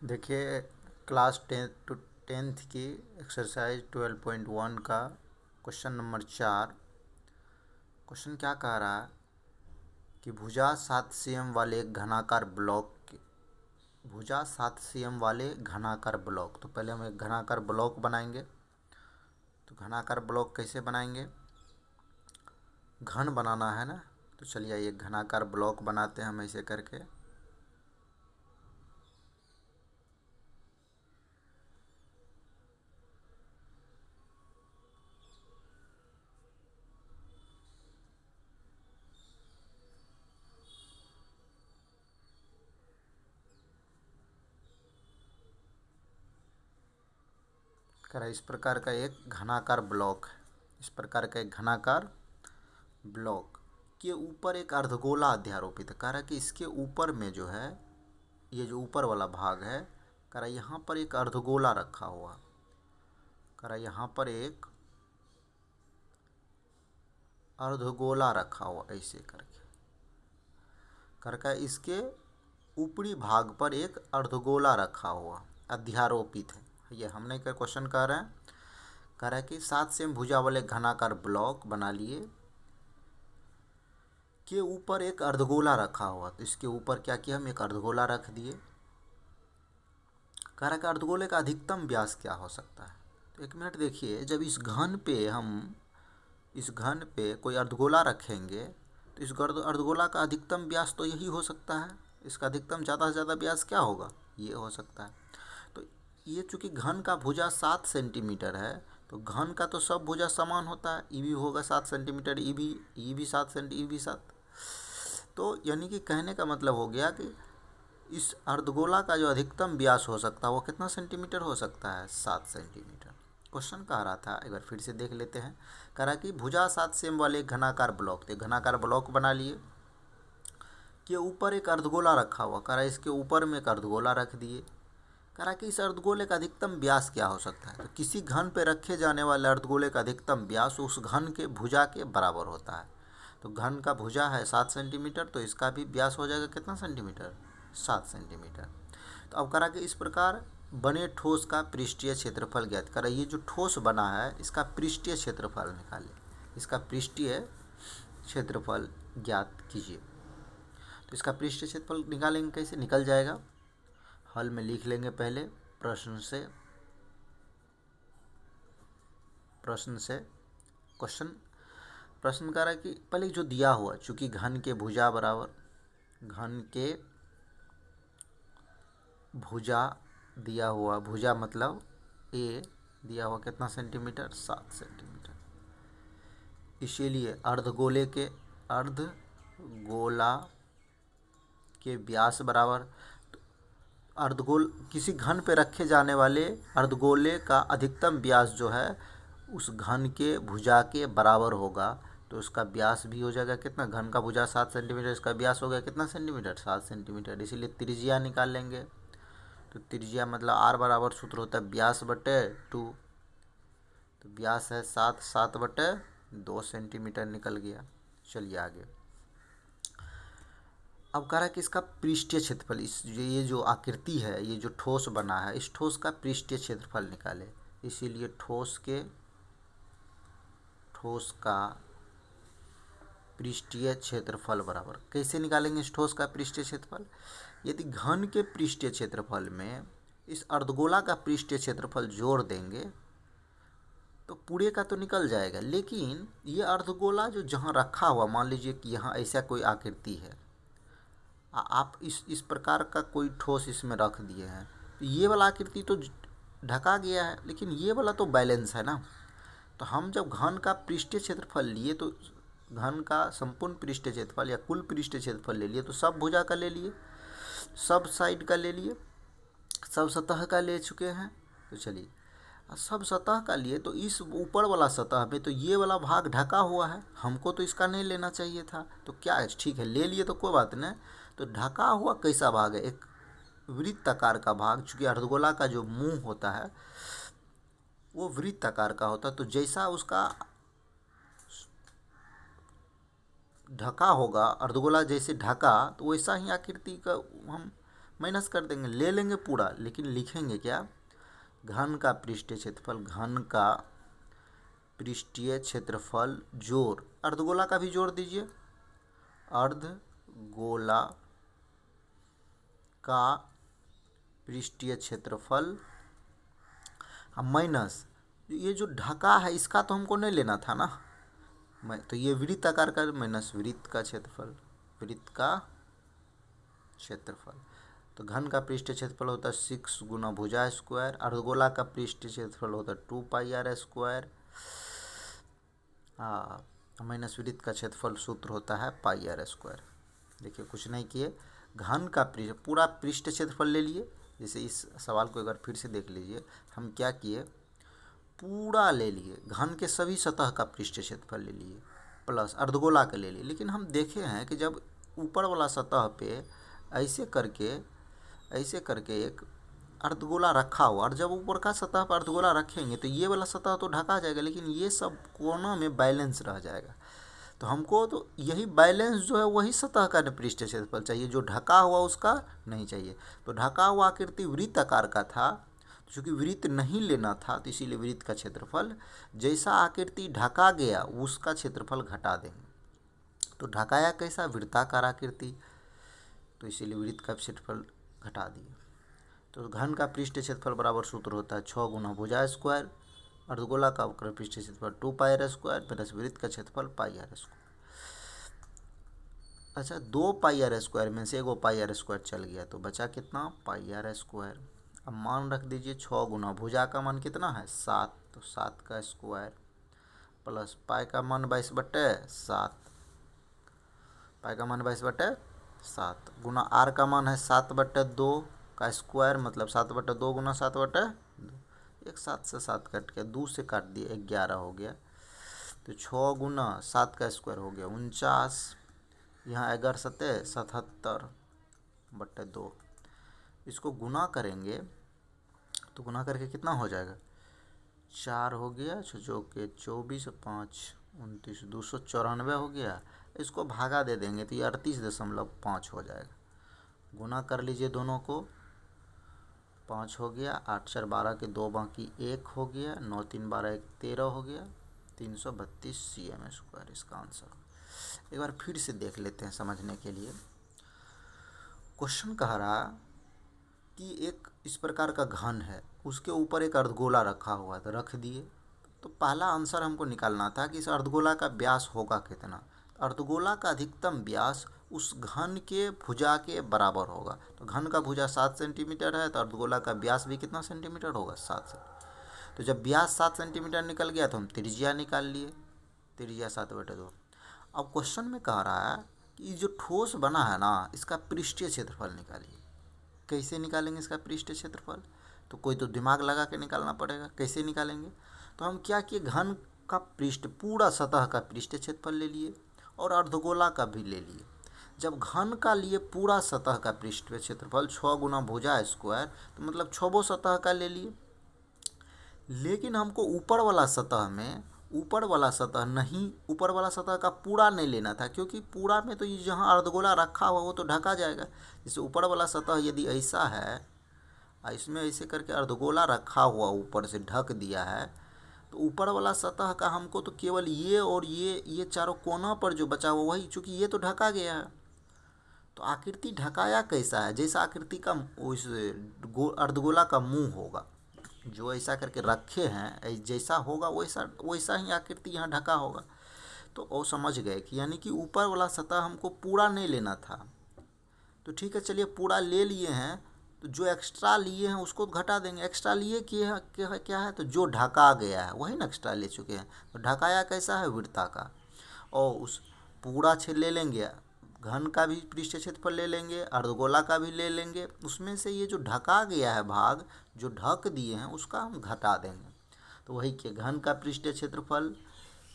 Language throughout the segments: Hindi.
देखिए, क्लास 10th की एक्सरसाइज 12.1 का क्वेश्चन नंबर 4। क्वेश्चन क्या कह रहा है कि भुजा 7 cm वाले घनाकार ब्लॉक भुजा 7 cm वाले घनाकार ब्लॉक। तो पहले हम एक घनाकार ब्लॉक बनाएंगे। तो घनाकार ब्लॉक कैसे बनाएंगे? घन बनाना है ना। तो चलिए एक घनाकार ब्लॉक बनाते हैं हम ऐसे करके। इस प्रकार का एक घनाकार ब्लॉक है। इस प्रकार का एक घनाकार ब्लॉक के ऊपर एक अर्धगोला अध्यारोपित है। कह रहा है कि इसके ऊपर में जो है, ये जो ऊपर वाला भाग है, कह रहा है यहाँ पर एक अर्धगोला रखा हुआ। कह रहा है यहाँ पर एक अर्धगोला रखा हुआ ऐसे करके। कह रहा है इसके ऊपरी भाग पर एक अर्धगोला रखा हुआ अध्यारोपित है। ये हमने क्या क्वेश्चन कह रहे हैं? कह रहा है कि 7 cm भुजा वाले घनाकार ब्लॉक बना लिए के ऊपर एक अर्धगोला रखा हुआ। तो इसके ऊपर क्या किया, हम एक अर्धगोला रख दिए। कह रहा है कि अर्धगोले का अधिकतम व्यास क्या हो सकता है? तो एक मिनट देखिए, जब इस घन पे कोई अर्धगोला रखेंगे तो इस अर्धगोला का अधिकतम व्यास तो यही हो सकता है। इसका अधिकतम ज़्यादा से ज़्यादा व्यास क्या होगा? ये हो सकता है। तो ये चूँकि घन का भुजा 7 सेंटीमीटर है, तो घन का तो सब भुजा समान होता है। ई भी होगा 7 सेंटीमीटर, ई भी 7 सेंटी, ई भी 7। तो यानी कि कहने का मतलब हो गया कि इस अर्धगोला का जो अधिकतम व्यास हो सकता है वो कितना सेंटीमीटर हो सकता है? 7 सेंटीमीटर। क्वेश्चन कह रहा था, एक बार फिर से देख लेते हैं। कह रहा कि भुजा 7 cm वाले घनाकार ब्लॉक थे। घनाकार ब्लॉक बना लिए के ऊपर एक अर्धगोला रखा हुआ। कह रहा इसके ऊपर में एक अर्धगोला रख दिए। कह रहा कि इस अर्धगोले का अधिकतम व्यास क्या हो सकता है? तो किसी घन पे रखे जाने वाले अर्धगोले का अधिकतम व्यास उस घन के भुजा के बराबर होता है। तो घन का भुजा है 7 सेंटीमीटर, तो इसका भी व्यास हो जाएगा कितना सेंटीमीटर? 7 सेंटीमीटर। तो अब कह रहा कि इस प्रकार बने ठोस का पृष्ठीय क्षेत्रफल ज्ञात करें। ये जो ठोस बना है इसका पृष्ठीय क्षेत्रफल निकालें। इसका पृष्ठीय क्षेत्रफल ज्ञात कीजिए। तो इसका पृष्ठीय क्षेत्रफल निकालेंगे कैसे? निकल जाएगा, हल में लिख लेंगे पहले प्रश्न कह रहा है कि पहले जो दिया हुआ, चूंकि घन के भुजा दिया हुआ, भुजा मतलब ए दिया हुआ कितना सेंटीमीटर? 7 सेंटीमीटर। इसीलिए अर्धगोला के व्यास बराबर, किसी घन पे रखे जाने वाले अर्धगोले का अधिकतम व्यास जो है उस घन के भुजा के बराबर होगा। तो उसका व्यास भी हो जाएगा कितना? घन का भुजा 7 सेंटीमीटर, इसका व्यास हो गया कितना सेंटीमीटर? 7 सेंटीमीटर। इसीलिए त्रिज्या निकाल लेंगे। तो त्रिज्या मतलब आर बराबर सूत्र होता है व्यास बटे 2। तो व्यास है 7 बटे 2 सेंटीमीटर निकल गया। चलिए आगे। अब कह रहा है कि इसका पृष्ठीय क्षेत्रफल, ये जो आकृति है, ये जो ठोस बना है, इस ठोस का पृष्ठीय क्षेत्रफल निकाले। इसीलिए ठोस का पृष्ठीय क्षेत्रफल बराबर कैसे निकालेंगे? इस ठोस का पृष्ठीय क्षेत्रफल, यदि घन के पृष्ठीय क्षेत्रफल में इस अर्धगोला का पृष्ठीय क्षेत्रफल जोड़ देंगे तो पूरे का तो निकल जाएगा, लेकिन ये अर्धगोला जो जहाँ रखा हुआ, मान लीजिए कि यहाँ ऐसा कोई आकृति है, आप इस प्रकार का कोई ठोस इसमें रख दिए हैं, तो ये वाला आकृति तो ढका गया है, लेकिन ये वाला तो बैलेंस है ना। तो हम जब घन का पृष्ठीय क्षेत्रफल लिए तो घन का संपूर्ण पृष्ठीय क्षेत्रफल या कुल पृष्ठीय क्षेत्रफल ले लिए, तो सब भुजा का ले लिए, सब साइड का ले लिए, सब सतह का ले चुके हैं। तो चलिए सब सतह का लिए, तो इस ऊपर वाला सतह में तो ये वाला भाग ढका हुआ है, हमको तो इसका नहीं लेना चाहिए था। तो क्या है, ठीक है ले लिए तो कोई बात नहीं। तो ढका हुआ कैसा भाग है? एक वृत्ताकार का भाग। चूँकि अर्धगोला का जो मुंह होता है वो वृत्ताकार का होता है, तो जैसा उसका ढका होगा, अर्धगोला जैसे ढका, तो वैसा ही आकृति का हम माइनस कर देंगे, ले लेंगे पूरा, लेकिन लिखेंगे क्या, घन का पृष्ठीय क्षेत्रफल, घन का पृष्ठीय क्षेत्रफल जोड़, अर्धगोला का भी जोड़ दीजिए, अर्धगोला का पृष्ठीय क्षेत्रफल माइनस ये जो ढका है इसका तो हमको नहीं लेना था ना, तो ये वृत्त आकार का माइनस वृत्त का क्षेत्रफल, वृत्त का क्षेत्रफल। तो घन का पृष्ठीय क्षेत्रफल होता है 6 गुना भुजा स्क्वायर, अर्धगोला का पृष्ठीय क्षेत्रफल होता है 2 पाई आर स्क्वायर, माइनस वृत्त का क्षेत्रफल सूत्र होता है पाई आर स्क्वायर। देखिए कुछ नहीं किए, घन का पूरा पृष्ठीय क्षेत्रफल ले लिए। जैसे इस सवाल को एक बार फिर से देख लीजिए, हम क्या किए, पूरा ले लिए, घन के सभी सतह का पृष्ठीय क्षेत्रफल ले लिए प्लस अर्धगोला का ले लिए। लेकिन हम देखे हैं कि जब ऊपर वाला सतह पे ऐसे करके एक अर्धगोला रखा हुआ, और जब ऊपर का सतह पर अर्धगोला रखेंगे तो ये वाला सतह तो ढका जाएगा, लेकिन ये सब कोनों में बैलेंस रह जाएगा। तो हमको तो यही बैलेंस जो है वही सतह का पृष्ठीय क्षेत्रफल चाहिए, जो ढका हुआ उसका नहीं चाहिए। तो ढका हुआ आकृति वृत्त आकार का था, चूँकि वृत्त नहीं लेना था तो इसीलिए वृत्त का क्षेत्रफल, जैसा आकृति ढका गया उसका क्षेत्रफल घटा देंगे। तो ढकाया कैसा, वृत्ताकार आकृति, तो इसीलिए वृत्त का क्षेत्रफल घटा दिए। तो घन का पृष्ठीय क्षेत्रफल बराबर सूत्र होता है 6 गुना भुजा स्क्वायर, अर्धगोला का वक्र पृष्ठीय क्षेत्रफल 2 पाई आर स्क्वायर प्लस वृत्त का क्षेत्रफल पाई आर स्क्वायर। अच्छा, 2 पाई आर स्क्वायर में से एगो पाई आर स्क्वायर चल गया तो बचा कितना, पाई आर स्क्वायर। अब मान रख दीजिए 6 गुना भुजा का मान कितना है 7, तो 7 का स्क्वायर प्लस पाई का मान 22/7, पाई का मान 22/7 गुना आर का मान है 7/2 का स्क्वायर, मतलब 7/2 गुना 7/2, एक 7 से 7 कट गया, 2 से काट दिए 11 हो गया। तो 6 गुना 7 का स्क्वायर हो गया 49, यहाँ 11 7 77/2। इसको गुना करेंगे तो गुना करके कितना हो जाएगा, 4 हो गया, 6 के 24, 5 29, 294 हो गया। इसको भागा दे देंगे तो ये 38.5 हो जाएगा। गुना कर लीजिए दोनों को, 5 हो गया, 8 4 12 के 2 बाकी 1 हो गया, 9 3 12 1 13 हो गया, 332 cm स्क्वायर इसका आंसर। एक बार फिर से देख लेते हैं समझने के लिए। क्वेश्चन कह रहा कि एक इस प्रकार का घन है, उसके ऊपर एक अर्धगोला रखा हुआ था, रख दिए। तो पहला आंसर हमको निकालना था कि इस अर्धगोला का व्यास होगा कितना। अर्धगोला का अधिकतम व्यास उस घन के भुजा के बराबर होगा। तो घन का भुजा 7 सेंटीमीटर है, तो अर्धगोला का व्यास भी कितना सेंटीमीटर होगा, 7 सेंटीमीटर। तो जब व्यास 7 सेंटीमीटर निकल गया तो हम त्रिज्या निकाल लिए, त्रिज्या 7/2। अब क्वेश्चन में कह रहा है कि जो ठोस बना है ना, इसका पृष्ठीय क्षेत्रफल निकालिए। कैसे निकालेंगे इसका पृष्ठीय क्षेत्रफल, तो कोई तो दिमाग लगा के निकालना पड़ेगा। कैसे निकालेंगे, तो हम क्या किए, घन का पृष्ठ पूरा सतह का पृष्ठीय क्षेत्रफल ले लिए और अर्धगोला का भी ले लिए। जब घन का लिए पूरा सतह का पृष्ठीय क्षेत्रफल 6 गुना भुजा स्क्वायर, तो मतलब 6 सतह का ले लिए। लेकिन हमको ऊपर वाला सतह का पूरा नहीं लेना था, क्योंकि पूरा में तो ये जहाँ अर्धगोला रखा हुआ वो तो ढका जाएगा। जैसे ऊपर वाला सतह यदि ऐसा है, इसमें ऐसे करके अर्धगोला रखा हुआ ऊपर से ढक दिया है, तो ऊपर वाला सतह का हमको तो केवल ये और ये चारों कोना पर जो बचा हुआ वही, चूँकि ये तो ढका गया है। तो आकृति ढकाया कैसा है, जैसा आकृति का उस अर्धगोला का मुंह होगा, जो ऐसा करके रखे हैं जैसा होगा वैसा ही आकृति यहाँ ढका होगा। तो वो समझ गए कि यानी कि ऊपर वाला सतह हमको पूरा नहीं लेना था। तो ठीक है, चलिए पूरा ले लिए हैं, तो जो एक्स्ट्रा लिए हैं उसको घटा देंगे। एक्स्ट्रा लिए क्या है, तो जो ढका गया है वही ना एक्स्ट्रा ले चुके हैं। तो ढकाया कैसा है, वृत्ताकार। और उस पूरा ले लेंगे, घन का भी पृष्ठीय क्षेत्रफल ले लेंगे, अर्धगोला का भी ले लेंगे। उसमें से ये जो ढका गया है भाग, जो ढक दिए हैं, उसका हम घटा देंगे। तो वही कि घन का पृष्ठीय क्षेत्रफल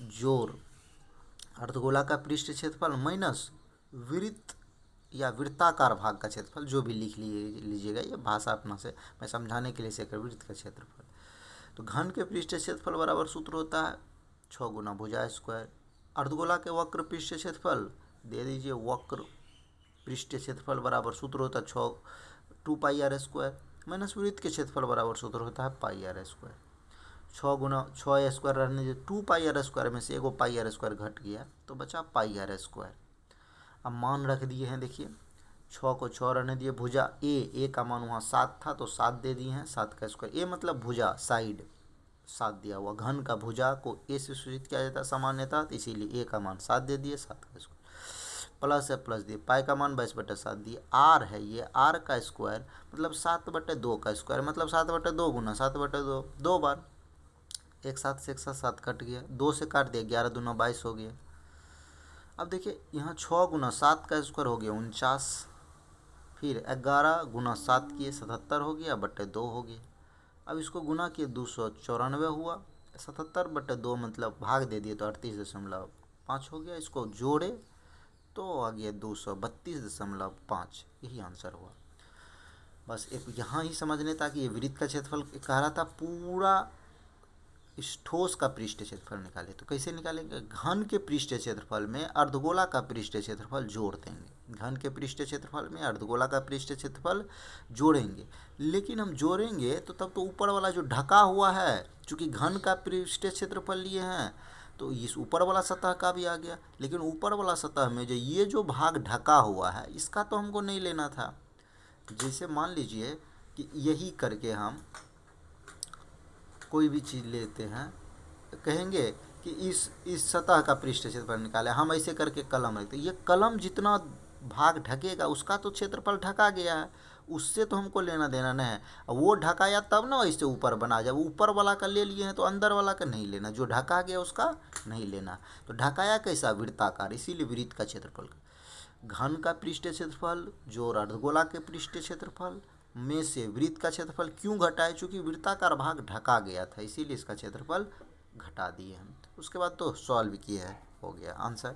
जोड़ अर्धगोला का पृष्ठीय क्षेत्रफल माइनस वृत्त या वृत्ताकार भाग का क्षेत्रफल, जो भी लिख लीजिएगा, ये भाषा अपना से मैं समझाने के लिए से वृत्त का क्षेत्रफल। तो घन के पृष्ठीय क्षेत्रफल बराबर सूत्र होता है 6 गुना भुजा स्क्वायर। अर्धगोला के वक्र पृष्ठीय क्षेत्रफल दे दीजिए, वक्र पृष्ठीय क्षेत्रफल बराबर सूत्र होता है 6 2 पाई आर स्क्वायर माइनस वृत्त के क्षेत्रफल बराबर सूत्र होता है पाई आर स्क्वायर। 6 गुना 6 स्क्वायर रहने जो 2 पाई आर स्क्वायर में से एगो पाई आर स्क्वायर घट गया तो बचा पाई आर स्क्वायर। अब मान रख दिए हैं, देखिए 6 को 6 रहने दिए, भुजा ए का मान वहाँ 7 था तो 7 दे दिए हैं, 7 का स्क्वायर। ए मतलब भुजा साइड 7 दिया हुआ, घन का भुजा को ए से सूचित किया जाता है सामान्यतः, तो इसीलिए ए का मान 7 दे दिए, 7 का स्क्वायर प्लस है प्लस दिए, पाई का मान 22/7 दिए। आर है ये, आर का स्क्वायर मतलब 7/2 का स्क्वायर मतलब 7/2 गुना 7/2 2 बार, एक साथ से एक साथ 7 कट गया, 2 से काट दिया, 11 दूना 22 हो गया। अब देखिए यहाँ 6 गुना 7 का स्क्वायर हो गया 49, फिर 11 गुना 7 किए 77 हो गया, बटे 2 हो गया। अब इसको गुना किए 294 हुआ, 77/2 मतलब भाग दे दिए तो 38.5 हो गया। इसको जोड़े तो आ गया 232.5, यही आंसर हुआ। बस एक यहाँ ही समझने ताकि ये वृत्त का क्षेत्रफल कह रहा था, पूरा इस ठोस का पृष्ठ क्षेत्रफल निकाले। तो कैसे निकालेंगे? घन के पृष्ठ क्षेत्रफल में अर्धगोला का पृष्ठ क्षेत्रफल जोड़ देंगे। घन के पृष्ठ क्षेत्रफल में अर्धगोला का पृष्ठ क्षेत्रफल जोड़ेंगे, लेकिन हम जोड़ेंगे तो तब तो ऊपर वाला जो ढका हुआ है, चूँकि घन का पृष्ठ क्षेत्रफल लिए हैं तो इस ऊपर वाला सतह का भी आ गया, लेकिन ऊपर वाला सतह में जो ये जो भाग ढका हुआ है इसका तो हमको नहीं लेना था। जैसे मान लीजिए कि यही करके हम कोई भी चीज़ लेते हैं, कहेंगे कि इस सतह का पृष्ठ क्षेत्रफल निकाले, हम ऐसे करके कलम रखते हैं, ये कलम जितना भाग ढकेगा उसका तो क्षेत्रफल ढका गया है, उससे तो हमको लेना देना नहीं है। वो ढकाया तब ना ऐसे ऊपर बना, जब ऊपर वाला का ले लिए हैं तो अंदर वाला का नहीं लेना, जो ढका गया उसका नहीं लेना। तो ढकाया कैसा? वृत्ताकार, इसीलिए वृत्त का क्षेत्रफल। घन का पृष्ठ क्षेत्रफल जो अर्धगोला के पृष्ठ क्षेत्रफल में से वृत्त का क्षेत्रफल क्यों घटाए? चूँकि वृत्ताकार भाग ढका गया था, इसीलिए इसका क्षेत्रफल घटा दिए हम। उसके बाद तो सॉल्व किए है, हो गया आंसर।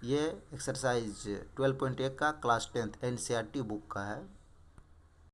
ये एक्सरसाइज 12.1 का क्लास 10th NCERT बुक का है।